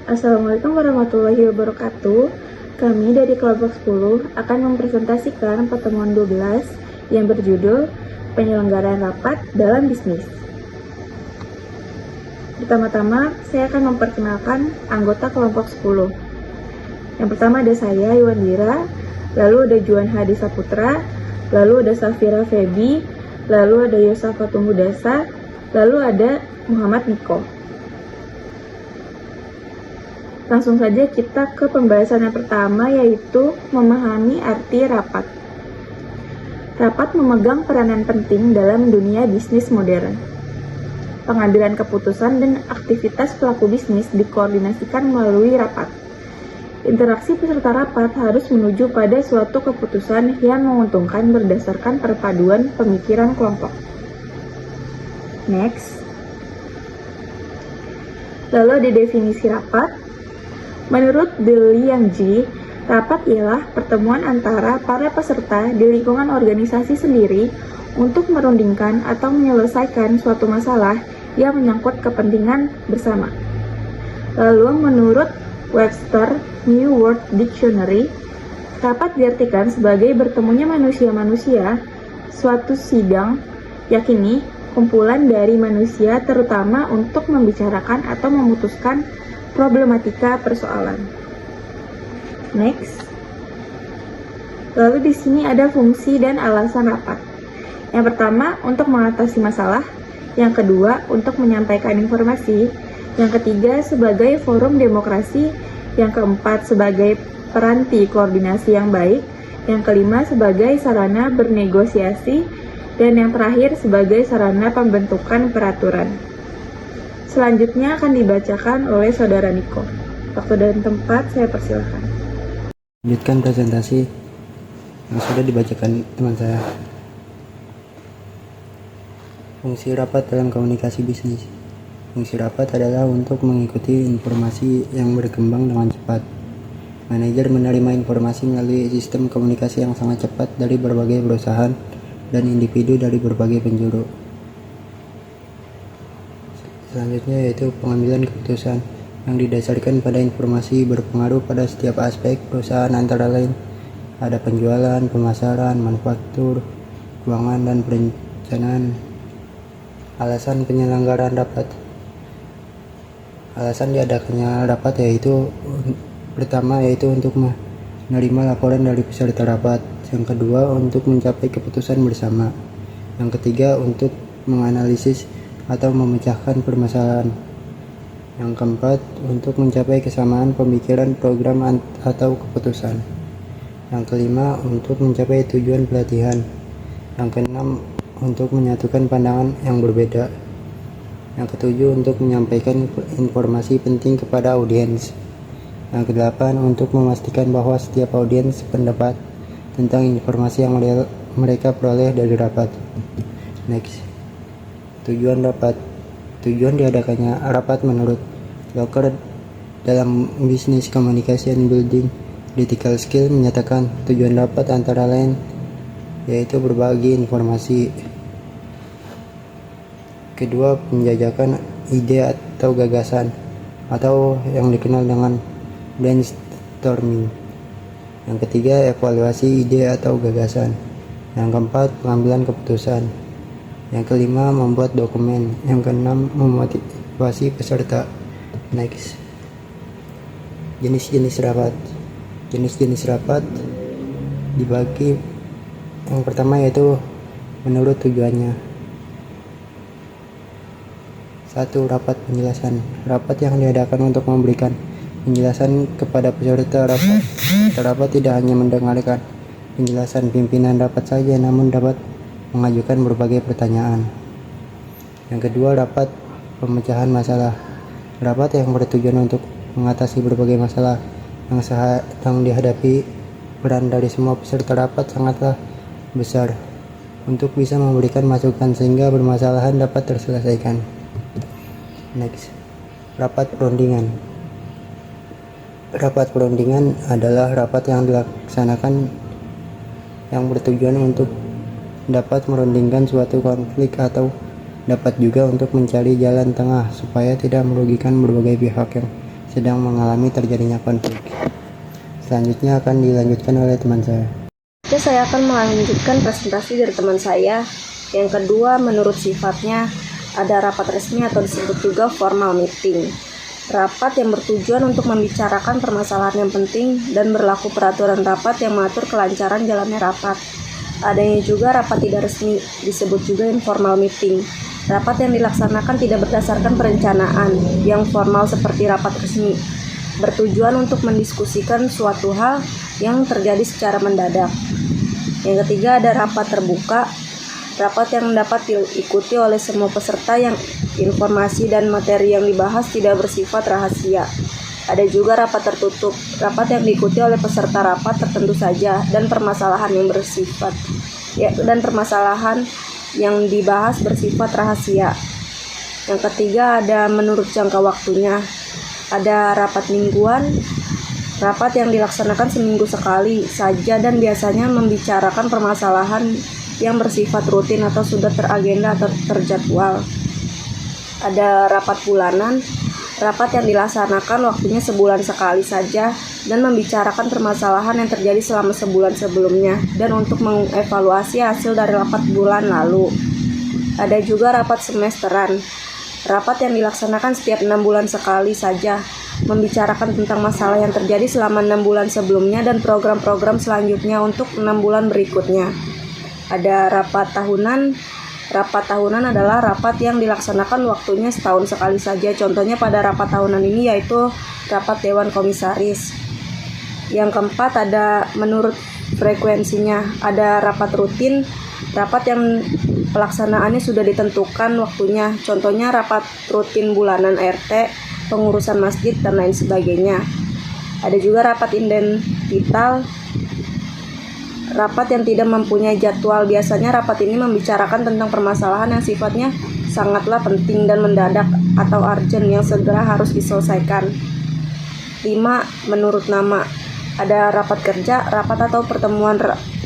Assalamualaikum warahmatullahi wabarakatuh. Kami dari kelompok 10 akan mempresentasikan pertemuan 12 yang berjudul Penyelenggaraan Rapat dalam Bisnis. Pertama-tama, saya akan memperkenalkan anggota kelompok 10. Yang pertama ada saya, Iwandira, lalu ada Juan Hadi Saputra, lalu ada Safira Febi, lalu ada Yosafa Tunggudasa, lalu ada Muhammad Niko. Langsung saja kita ke pembahasan yang pertama, yaitu memahami arti rapat. Rapat memegang peranan penting dalam dunia bisnis modern. Pengambilan keputusan dan aktivitas pelaku bisnis dikoordinasikan melalui rapat. Interaksi peserta rapat harus menuju pada suatu keputusan yang menguntungkan berdasarkan perpaduan pemikiran kelompok. Next. Lalu ada definisi rapat. Menurut Bill Yang, rapat ialah pertemuan antara para peserta di lingkungan organisasi sendiri untuk merundingkan atau menyelesaikan suatu masalah yang menyangkut kepentingan bersama. Lalu menurut Webster New World Dictionary, rapat diartikan sebagai bertemunya manusia-manusia, suatu sidang, yakni kumpulan dari manusia terutama untuk membicarakan atau memutuskan problematika persoalan. Next. Lalu di sini ada fungsi dan alasan rapat. Yang pertama, untuk mengatasi masalah. Yang kedua, untuk menyampaikan informasi. Yang ketiga, sebagai forum demokrasi. Yang keempat, sebagai peranti koordinasi yang baik. Yang kelima, sebagai sarana bernegosiasi. Dan yang terakhir, sebagai sarana pembentukan peraturan. Selanjutnya akan dibacakan oleh Saudara Niko. Waktu dan tempat saya persilahkan. Lanjutkan presentasi yang sudah dibacakan teman saya. Fungsi rapat dalam komunikasi bisnis. Fungsi rapat adalah untuk mengikuti informasi yang berkembang dengan cepat. Manajer menerima informasi melalui sistem komunikasi yang sangat cepat dari berbagai perusahaan dan individu dari berbagai penjuru. Selanjutnya yaitu pengambilan keputusan yang didasarkan pada informasi berpengaruh pada setiap aspek perusahaan, antara lain ada penjualan, pemasaran, manufaktur, keuangan, dan perencanaan. Alasan penyelenggaraan rapat. Alasan diadakannya rapat yaitu pertama yaitu untuk menerima laporan dari peserta rapat, yang kedua untuk mencapai keputusan bersama, yang ketiga untuk menganalisis atau memecahkan permasalahan, yang keempat untuk mencapai kesamaan pemikiran program atau keputusan, yang kelima untuk mencapai tujuan pelatihan, yang keenam untuk menyatukan pandangan yang berbeda, yang ketujuh untuk menyampaikan informasi penting kepada audiens, yang kedelapan untuk memastikan bahwa setiap audiens pendapat tentang informasi yang mereka peroleh dari rapat. Next. Tujuan rapat. Tujuan diadakannya rapat menurut Locker dalam Business Communication Building Critical Skill menyatakan tujuan rapat antara lain yaitu berbagi informasi. Kedua, penjajakan ide atau gagasan atau yang dikenal dengan brainstorming. Yang ketiga, evaluasi ide atau gagasan. Yang keempat, pengambilan keputusan. Yang kelima, membuat dokumen. Yang keenam, memotivasi peserta. Next. Jenis-jenis rapat. Jenis-jenis rapat dibagi. Yang pertama yaitu menurut tujuannya. 1. Rapat penjelasan. Rapat yang diadakan untuk memberikan penjelasan kepada peserta rapat. Peserta rapat tidak hanya mendengarkan penjelasan pimpinan rapat saja, namun dapat mengajukan berbagai pertanyaan. Yang kedua, rapat pemecahan masalah. Rapat yang bertujuan untuk mengatasi berbagai masalah yang sedang dihadapi. Peran dari semua peserta rapat sangatlah besar untuk bisa memberikan masukan sehingga permasalahan dapat terselesaikan. Next. Rapat perundingan. Rapat perundingan adalah rapat yang dilaksanakan yang bertujuan untuk dapat merundingkan suatu konflik atau dapat juga untuk mencari jalan tengah supaya tidak merugikan berbagai pihak yang sedang mengalami terjadinya konflik. Selanjutnya akan dilanjutkan oleh teman saya. Oke, saya akan melanjutkan presentasi dari teman saya. Yang kedua, menurut sifatnya, ada rapat resmi atau disebut juga formal meeting. Rapat yang bertujuan untuk membicarakan permasalahan yang penting dan berlaku peraturan rapat yang mengatur kelancaran jalannya rapat. Adanya juga rapat tidak resmi, disebut juga informal meeting. Rapat yang dilaksanakan tidak berdasarkan perencanaan, yang formal seperti rapat resmi, bertujuan untuk mendiskusikan suatu hal yang terjadi secara mendadak. Yang ketiga, ada rapat terbuka, rapat yang dapat diikuti oleh semua peserta yang informasi dan materi yang dibahas tidak bersifat rahasia. Ada juga rapat tertutup, rapat yang diikuti oleh peserta rapat tertentu saja dan permasalahan yang dibahas bersifat rahasia. Yang ketiga, ada menurut jangka waktunya. Ada rapat mingguan, rapat yang dilaksanakan seminggu sekali saja dan biasanya membicarakan permasalahan yang bersifat rutin atau sudah teragenda atau terjadwal. Ada rapat bulanan, rapat yang dilaksanakan waktunya sebulan sekali saja dan membicarakan permasalahan yang terjadi selama sebulan sebelumnya dan untuk mengevaluasi hasil dari rapat bulan lalu. Ada juga rapat semesteran, rapat yang dilaksanakan setiap 6 bulan sekali saja, membicarakan tentang masalah yang terjadi selama 6 bulan sebelumnya dan program-program selanjutnya untuk 6 bulan berikutnya. Ada rapat tahunan. Rapat tahunan adalah rapat yang dilaksanakan waktunya setahun sekali saja. Contohnya pada rapat tahunan ini yaitu rapat Dewan Komisaris. Yang keempat, ada menurut frekuensinya. Ada rapat rutin, rapat yang pelaksanaannya sudah ditentukan waktunya. Contohnya rapat rutin bulanan RT, pengurusan masjid, dan lain sebagainya. Ada juga rapat identital, rapat yang tidak mempunyai jadwal. Biasanya rapat ini membicarakan tentang permasalahan yang sifatnya sangatlah penting dan mendadak atau urgent yang segera harus diselesaikan. 5. Menurut nama. Ada rapat kerja, rapat atau pertemuan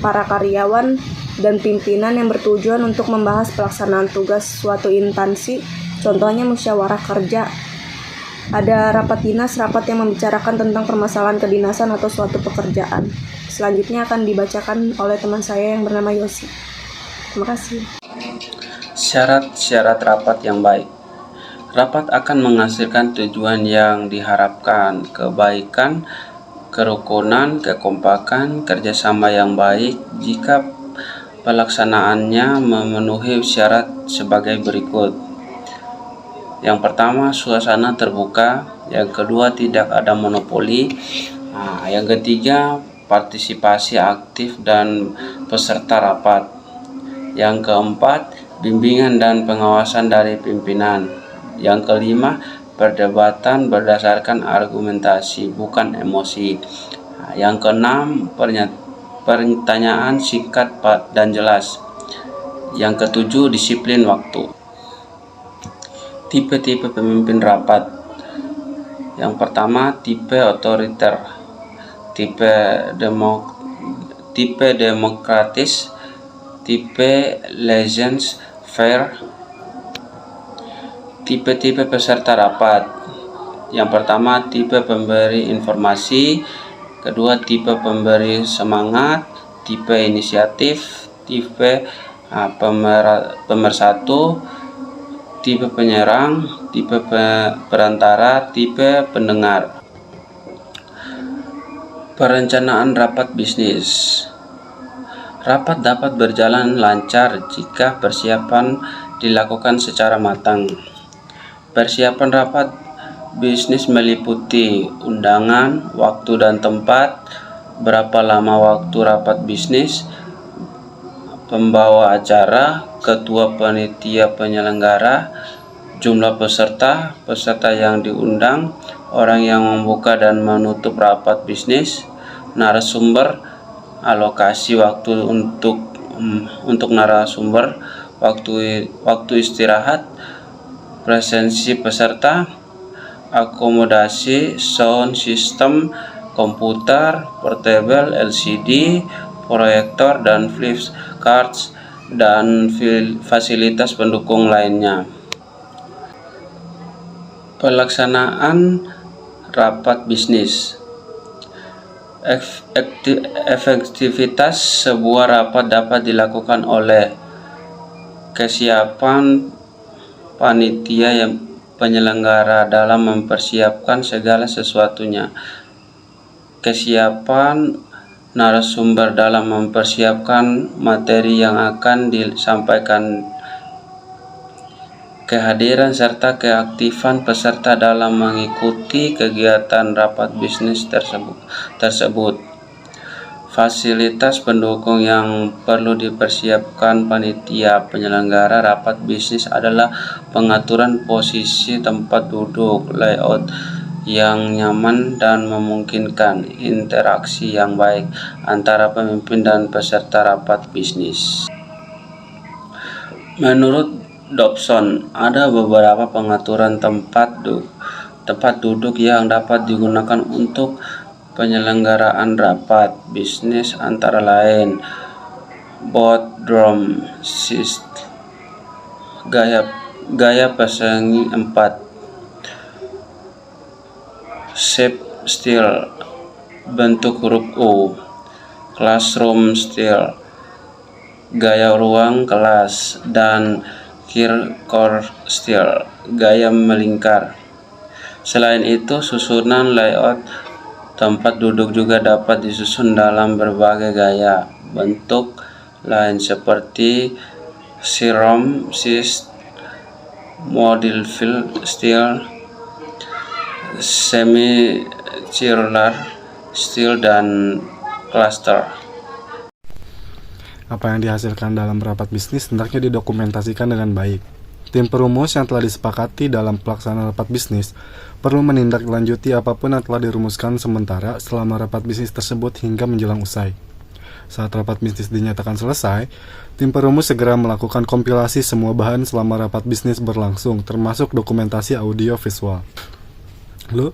para karyawan dan pimpinan yang bertujuan untuk membahas pelaksanaan tugas suatu instansi, contohnya musyawarah kerja. Ada rapat dinas, rapat yang membicarakan tentang permasalahan kedinasan atau suatu pekerjaan. Selanjutnya akan dibacakan oleh teman saya yang bernama Yosi. Terima kasih. Syarat-syarat rapat yang baik. Rapat akan menghasilkan tujuan yang diharapkan, kebaikan, kerukunan, kekompakan, kerjasama yang baik jika pelaksanaannya memenuhi syarat sebagai berikut. Yang pertama, suasana terbuka. Yang kedua, tidak ada monopoli. Yang ketiga, partisipasi aktif dan peserta rapat. Yang keempat, bimbingan dan pengawasan dari pimpinan. Yang kelima, perdebatan berdasarkan argumentasi, bukan emosi. Yang keenam, pertanyaan singkat dan jelas. Yang ketujuh, disiplin waktu. Tipe-tipe pemimpin rapat. Yang pertama, tipe otoriter, tipe demokratis, tipe laissez-faire. Tipe-tipe peserta rapat. Yang pertama, tipe pemberi informasi, kedua tipe pemberi semangat, tipe inisiatif, tipe pemersatu, tipe penyerang, tipe perantara, tipe pendengar. Perencanaan rapat bisnis. Rapat dapat berjalan lancar jika persiapan dilakukan secara matang. Persiapan rapat bisnis meliputi undangan, waktu dan tempat, berapa lama waktu rapat bisnis, pembawa acara, ketua panitia penyelenggara, jumlah peserta, peserta yang diundang, orang yang membuka dan menutup rapat bisnis, narasumber, alokasi waktu untuk narasumber, waktu istirahat, presensi peserta, akomodasi, sound system, komputer, portable, LCD, proyektor dan flip cards, dan fasilitas pendukung lainnya. Pelaksanaan rapat bisnis. Efektivitas sebuah rapat dapat dilakukan oleh kesiapan panitia yang penyelenggara dalam mempersiapkan segala sesuatunya, kesiapan narasumber dalam mempersiapkan materi yang akan disampaikan, kehadiran serta keaktifan peserta dalam mengikuti kegiatan rapat bisnis tersebut. Fasilitas pendukung yang perlu dipersiapkan panitia penyelenggara rapat bisnis adalah pengaturan posisi tempat duduk, layout yang nyaman dan memungkinkan interaksi yang baik antara pemimpin dan peserta rapat bisnis. Menurut Dobson, ada beberapa pengaturan tempat duduk yang dapat digunakan untuk penyelenggaraan rapat bisnis, antara lain boardroom seat, gaya persegi 4, shape style bentuk huruf U, classroom style gaya ruang kelas, dan circular style gaya melingkar. Selain itu, susunan layout tempat duduk juga dapat disusun dalam berbagai gaya bentuk lain seperti serum seat, model field style, semi-circular style, dan cluster. Apa yang dihasilkan dalam rapat bisnis hendaknya didokumentasikan dengan baik. Tim perumus yang telah disepakati dalam pelaksanaan rapat bisnis perlu menindaklanjuti apapun yang telah dirumuskan sementara selama rapat bisnis tersebut hingga menjelang usai. Saat rapat bisnis dinyatakan selesai, tim perumus segera melakukan kompilasi semua bahan selama rapat bisnis berlangsung, termasuk dokumentasi audio visual. Lalu,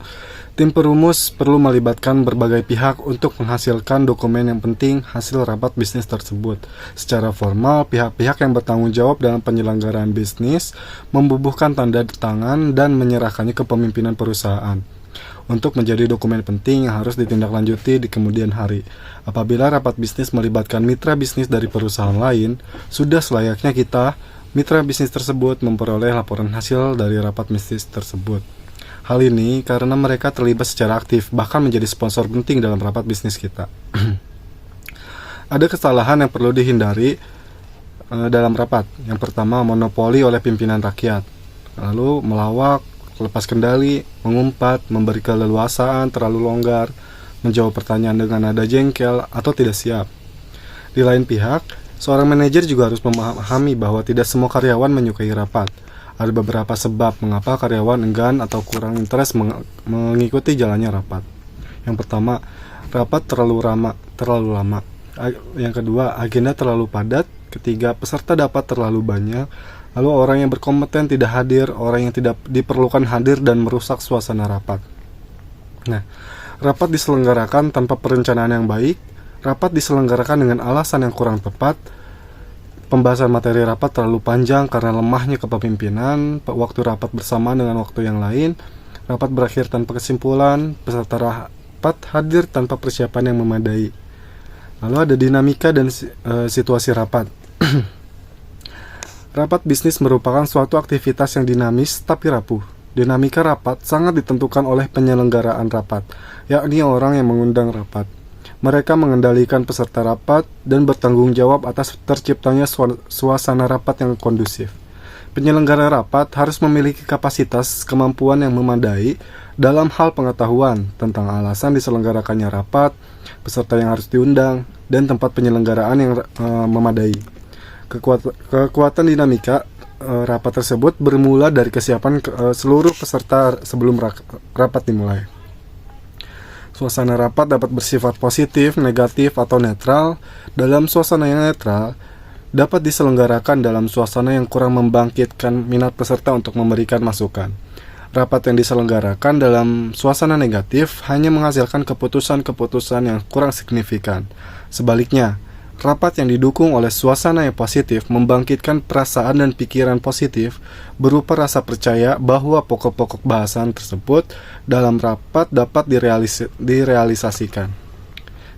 tim perumus perlu melibatkan berbagai pihak untuk menghasilkan dokumen yang penting hasil rapat bisnis tersebut. Secara formal, pihak-pihak yang bertanggung jawab dalam penyelenggaraan bisnis membubuhkan tanda tangan dan menyerahkannya ke pemimpinan perusahaan untuk menjadi dokumen penting yang harus ditindaklanjuti di kemudian hari. Apabila rapat bisnis melibatkan mitra bisnis dari perusahaan lain, sudah selayaknya kita, mitra bisnis tersebut, memperoleh laporan hasil dari rapat bisnis tersebut. Hal ini karena mereka terlibat secara aktif, bahkan menjadi sponsor penting dalam rapat bisnis kita. Ada kesalahan yang perlu dihindari dalam rapat. Yang pertama, monopoli oleh pimpinan rakyat. Lalu melawak, lepas kendali, mengumpat, memberi keleluasaan, terlalu longgar, menjawab pertanyaan dengan nada jengkel atau tidak siap. Di lain pihak, seorang manajer juga harus memahami bahwa tidak semua karyawan menyukai rapat. Ada beberapa sebab mengapa karyawan enggan atau kurang interest mengikuti jalannya rapat. Yang pertama, rapat terlalu lama. Yang kedua, agenda terlalu padat. Ketiga, peserta dapat terlalu banyak. Lalu orang yang berkompeten tidak hadir, orang yang tidak diperlukan hadir dan merusak suasana rapat. Nah, rapat diselenggarakan tanpa perencanaan yang baik, rapat diselenggarakan dengan alasan yang kurang tepat, pembahasan materi rapat terlalu panjang karena lemahnya kepemimpinan, waktu rapat bersamaan dengan waktu yang lain, rapat berakhir tanpa kesimpulan, peserta rapat hadir tanpa persiapan yang memadai. Lalu ada dinamika dan situasi rapat. Rapat bisnis merupakan suatu aktivitas yang dinamis tapi rapuh. Dinamika rapat sangat ditentukan oleh penyelenggaraan rapat, yakni orang yang mengundang rapat. Mereka mengendalikan peserta rapat dan bertanggung jawab atas terciptanya suasana rapat yang kondusif. Penyelenggara rapat harus memiliki kapasitas kemampuan yang memadai dalam hal pengetahuan tentang alasan diselenggarakannya rapat, peserta yang harus diundang, dan tempat penyelenggaraan yang memadai. Kekuatan dinamika rapat tersebut bermula dari kesiapan seluruh peserta sebelum rapat dimulai. Suasana rapat dapat bersifat positif, negatif, atau netral. Dalam suasana yang netral, dapat diselenggarakan dalam suasana yang kurang membangkitkan minat peserta untuk memberikan masukan. Rapat yang diselenggarakan dalam suasana negatif hanya menghasilkan keputusan-keputusan yang kurang signifikan. Sebaliknya, Rapat yang didukung oleh suasana yang positif membangkitkan perasaan dan pikiran positif berupa rasa percaya bahwa pokok-pokok bahasan tersebut dalam rapat dapat direalisasikan.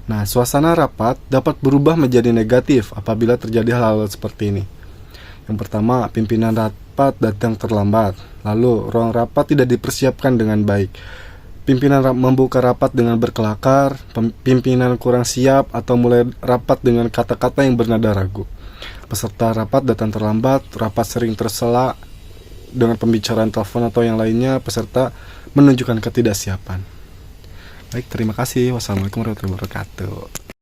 Nah, suasana rapat dapat berubah menjadi negatif apabila terjadi hal-hal seperti ini. Yang pertama, pimpinan rapat datang terlambat, lalu ruang rapat tidak dipersiapkan dengan baik. Pimpinan membuka rapat dengan berkelakar, pimpinan kurang siap, atau mulai rapat dengan kata-kata yang bernada ragu. Peserta rapat datang terlambat, rapat sering tersela dengan pembicaraan telepon atau yang lainnya, peserta menunjukkan ketidaksiapan. Baik, terima kasih. Wassalamualaikum warahmatullahi wabarakatuh.